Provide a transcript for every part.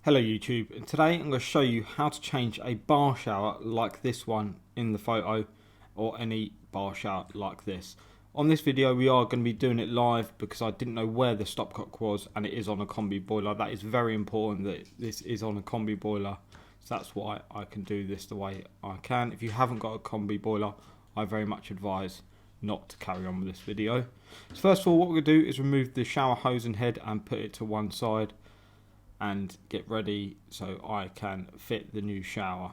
Hello YouTube, and today I'm going to show you how to change a bar shower like this one in the photo, or any bar shower like this. On this video we are going to be doing it live because I didn't know where the stopcock was, and it is on a combi boiler. That is very important that this is on a combi boiler, so that's why I can do this the way I can. If you haven't got a combi boiler, I very much advise not to carry on with this video. So first of all, what we're going to do is remove the shower hose and head and put it to one side and get ready so I can fit the new shower.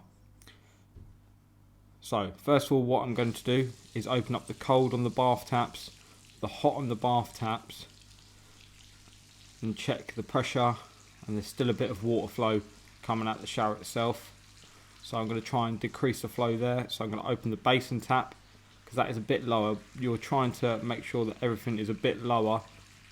So first of all, what I'm going to do is open up the cold on the bath taps, the hot on the bath taps, and check the pressure, and there's still a bit of water flow coming out the shower itself, so I'm going to try and decrease the flow there. So I'm going to open the basin tap because that is a bit lower. You're trying to make sure that everything is a bit lower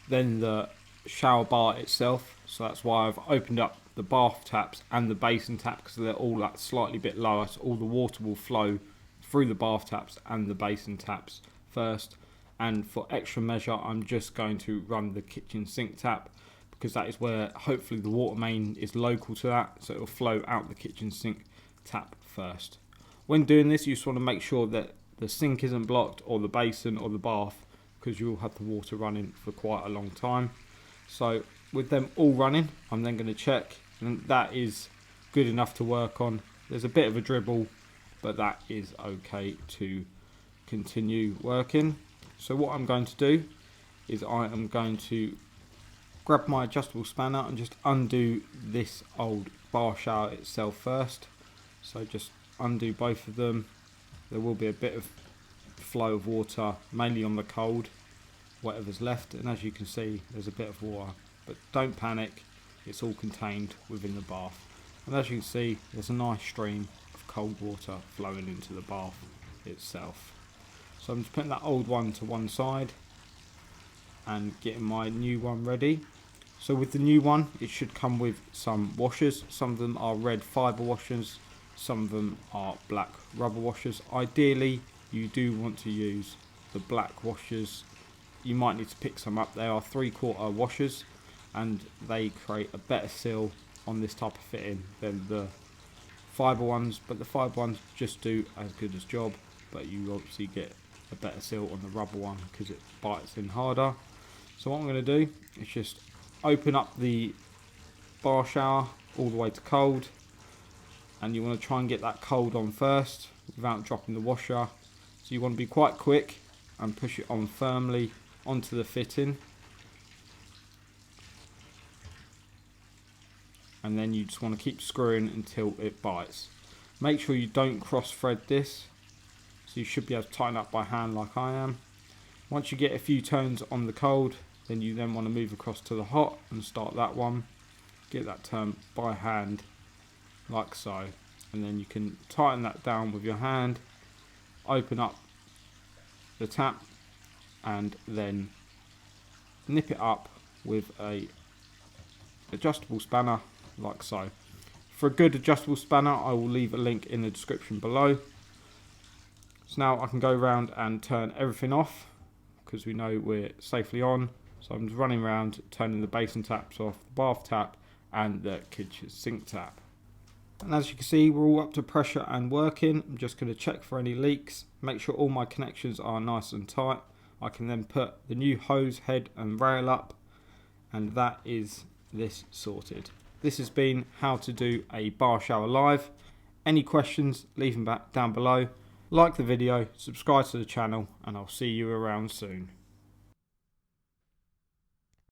than the shower bar itself, so that's why I've opened up the bath taps and the basin tap, because they're all that slightly bit lower, so all the water will flow through the bath taps and the basin taps first. And for extra measure, I'm just going to run the kitchen sink tap, because that is where hopefully the water main is local to that, so it will flow out the kitchen sink tap first. When doing this, you just want to make sure that the sink isn't blocked, or the basin or the bath, because you will have the water running for quite a long time. So with them all running, I'm then going to check, and that is good enough to work on. There's a bit of a dribble, but that is okay to continue working. So what I'm going to do is I am going to grab my adjustable spanner and just undo this old bar shower itself first. So just undo both of them. There will be a bit of flow of water, mainly on the cold, whatever's left, and as you can see there's a bit of water, but don't panic, it's all contained within the bath. And as you can see, there's a nice stream of cold water flowing into the bath itself. So I'm just putting that old one to one side and getting my new one ready. So with the new one, it should come with some washers. Some of them are red fibre washers, some of them are black rubber washers. Ideally you do want to use the black washers. You might need to pick some up. They are 3/4 washers, and they create a better seal on this type of fitting than the fibre ones, but the fibre ones just do as good as job, but you obviously get a better seal on the rubber one because it bites in harder. So what I'm going to do is just open up the bar shower all the way to cold, and you want to try and get that cold on first without dropping the washer. So you want to be quite quick and push it on firmly onto the fitting, and then you just want to keep screwing until it bites. Make sure you don't cross thread this, so you should be able to tighten up by hand like I am. Once you get a few turns on the cold, then you then want to move across to the hot and start that one. Get that turn by hand like so, and then you can tighten that down with your hand, open up the tap, and then nip it up with a adjustable spanner like so. For a good adjustable spanner, I will leave a link in the description below. So now I can go around and turn everything off because we know we're safely on. So I'm just running around turning the basin taps off, the bath tap and the kitchen sink tap. And as you can see, we're all up to pressure and working. I'm just going to check for any leaks, make sure all my connections are nice and tight. I can then put the new hose head and rail up, and that is this sorted. This has been how to do a bar shower live. Any questions, leave them back down below. Like the video, subscribe to the channel, and I'll see you around soon.